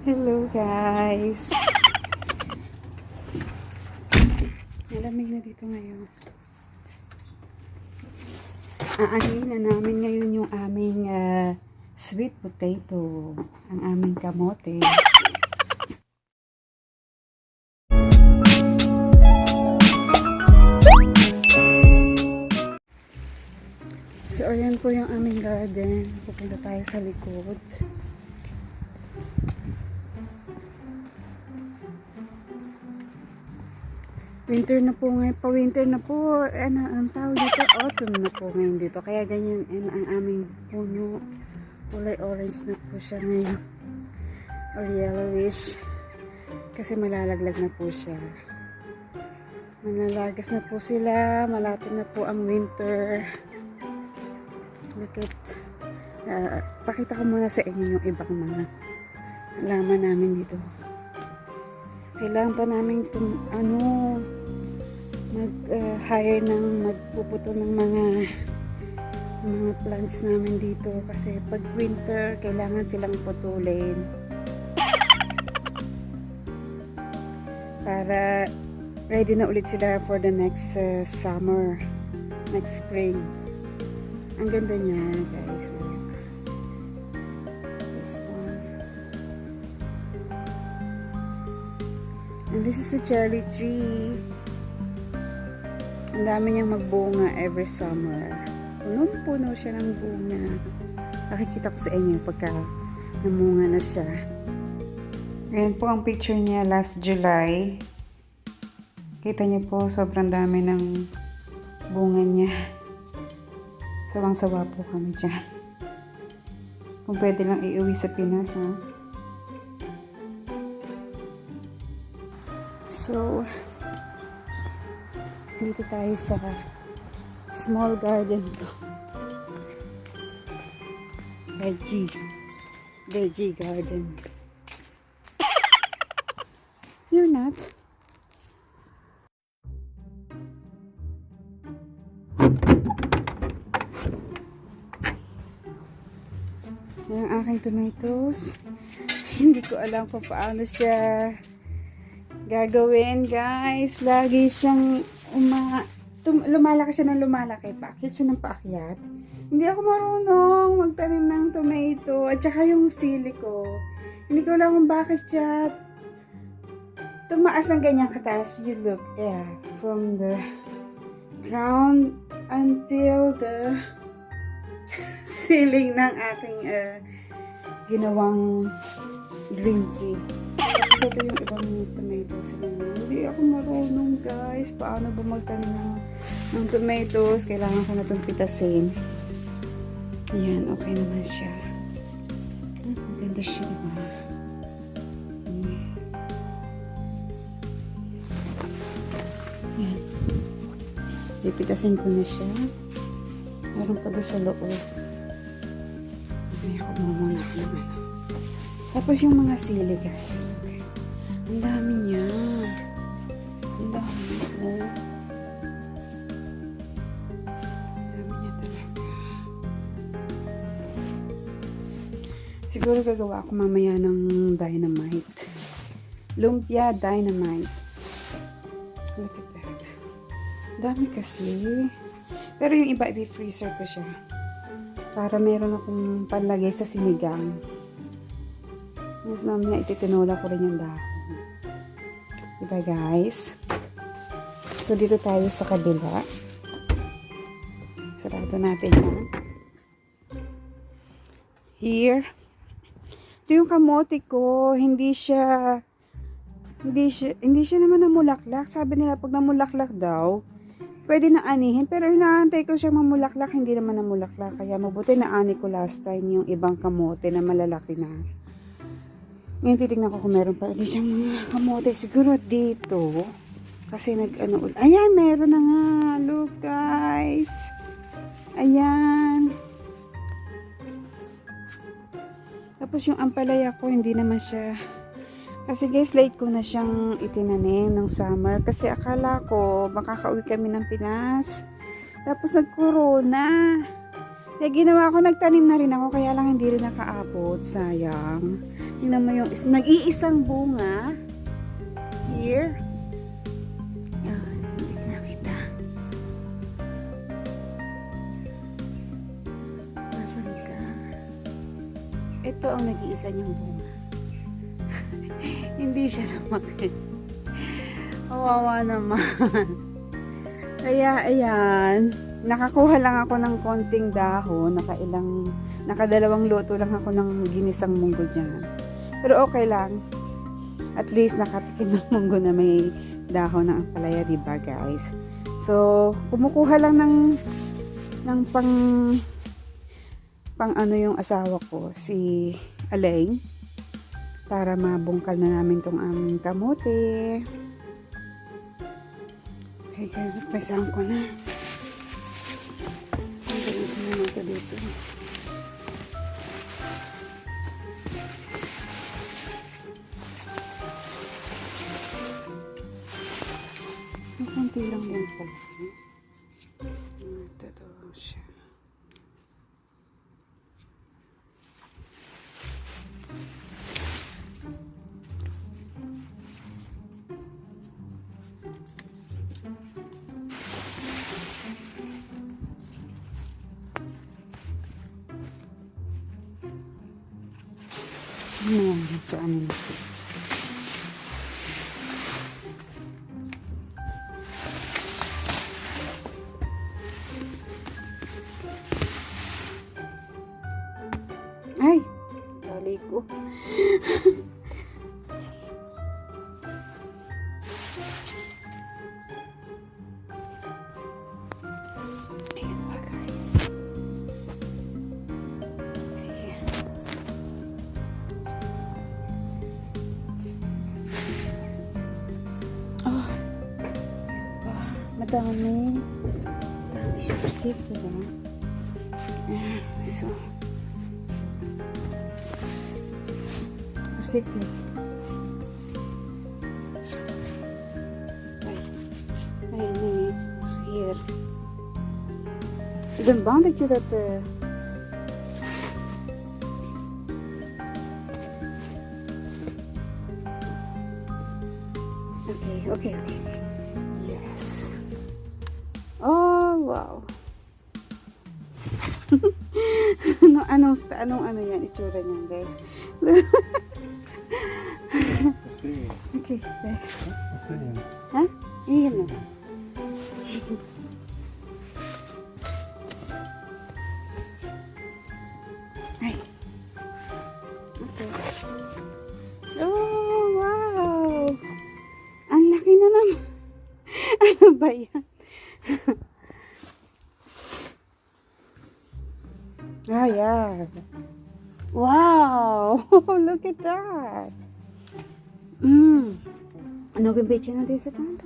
Hello guys! Malamig na dito ngayon. Aanin na namin ngayon yung aming sweet potato. Ang aming kamote. So, ayan po yung aming garden. Pupunta tayo sa likod. Winter na po ngayon. Pa-winter na po. Ang tawag dito, autumn na po ngayon dito. Kaya ganyan ang aming puno. Kulay orange na po siya ngayon. Or yellowish. Kasi malalaglag na po siya. Malalagas na po sila. Malapit na po ang winter. Look at, pakita ko muna sa inyo yung ibang mga laman namin dito. Kailangan pa namin mag-hire magpuputo ng mga plants namin dito kasi pag winter kailangan silang putulin para ready na ulit sila for the next summer, next spring. Ang ganda niya, guys. Look. This one. And this is the cherry tree. Ang dami niyang magbunga every summer. Punong-puno siya ng bunga. Nakikita ko sa inyo pagka namunga na siya. Ayan po ang picture niya last July. Kita niyo po, sobrang dami ng bunga niya. Sawang-sawa po kami dyan. Kung pwede lang iuwi sa Pinas, ha? So, dito tayo sa small garden ko. Veggie garden. You're not. Yung aking tomatoes. Hindi ko alam kung paano siya gagawin, guys. Lagi siyang lumalaki siya ng lumalaki. Paakyat siya ng paakyat. Hindi ako marunong magtanim ng tomato. At saka yung sili ko. Hindi ko alam kung bakit siya tumaas ng ganyang kataas. You look, yeah. From the ground until the ceiling ng aking ginawang green tree. Tapos ito yung ibang tomatoes. Hindi ako marunong, guys. Paano ba magtanim ng tomatoes? Kailangan ko na itong pitasin. Ayan, okay naman siya. Maganda siya, diba? Ayan. Pipitasin ko na siya. Meron pa doon sa loob. May ako muna ako naman. Tapos yung mga sili, guys. Okay. Ang dami niya. Ang dami. Oh. Ang dami niya talaga. Siguro gagawa ako mamaya ng dynamite. Lumpia dynamite. Look at that. Ang dami kasi. Pero yung iba, i-freezer ko siya. Para meron akong panlagay sa sinigang. Mas mamaya ititinola ko rin yung dahon. Diba, guys? So, dito tayo sa kabila. Sarado natin yan. Here. Ito yung kamote ko. Hindi siya naman namulaklak. Sabi nila, pag namulaklak daw, pwede na anihin, pero inaantay ko siya mamulaklak, hindi naman namulaklak. Kaya mabuti na ani ko last time yung ibang kamote na malalaki na. Ngayon titignan ko kung meron pa rin siyang mga kamote. Siguro dito. Kasi ayan, meron na nga. Look, guys. Ayan. Tapos yung ampalaya ko, hindi naman siya. Kasi guys, late ko na siyang itinanim ng summer. Kasi akala ko, makakauwi kami ng Pinas. Tapos nag-corona. Kaya ginawa ko, nagtanim na rin ako, kaya lang hindi rin nakaabot. Sayang. Tingnan mo yung nag-iisang bunga. Here. Yan, hindi ko nakita. Nasaan ka? Ito ang nag-iisa niyang bunga. Hindi siya lumaki. Kawawa naman. Kaya, ayan. Nakakuha lang ako ng konting dahon. Nakadalawang luto lang ako ng ginisang munggo dyan. Pero okay lang. At least nakatikim ng munggo na may dahon ng ampalaya, diba guys? So, kumukuha lang ng pang ano yung asawa ko, si Alain. Para mabungkal na namin tong aming kamote. Okay guys, umpasahan ko na. Ang ko naman ito dito. Ang konti lang din pala. Ito siya. Ayan, so ano na. Ay, bali ko. Ayan ba guys. Sige. Oh, madami. Madami siya persik, diba? So, persik. Ay, nee. So hier. Ik ben bang dat je dat... Okay. Yes. Oh, wow. Anong yan, itsura niyan, guys? Okay, there. Ha? Iyan na. Ay. Okay. Oh, wow. Ang laki na naman. Ano ba yan? Ah, yeah. Wow. Look at that. Ano kung beche natin sa kanto?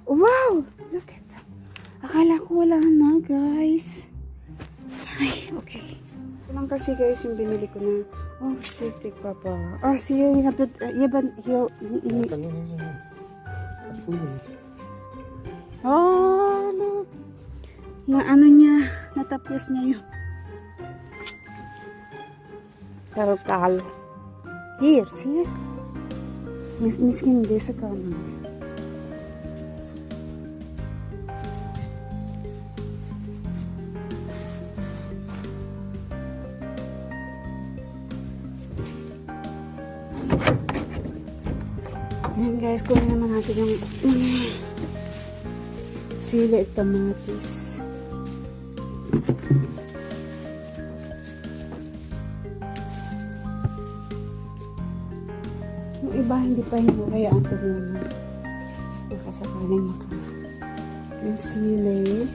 Wow. Look at that. Akala ko wala na, guys. Ay, okay. Ito lang kasi, guys, yung binili ko na. Oh, safety papa. Ah, siya yung habit. Yaban, oh, look. Na ano niya, natapos niya yun. Kalo. Here, see? Miskin hindi sa kanan. Ayan guys, kunin naman natin yung sili at kamatis. Yung iba hindi pa hinahayaan ito muna. Makasakaling yung sili.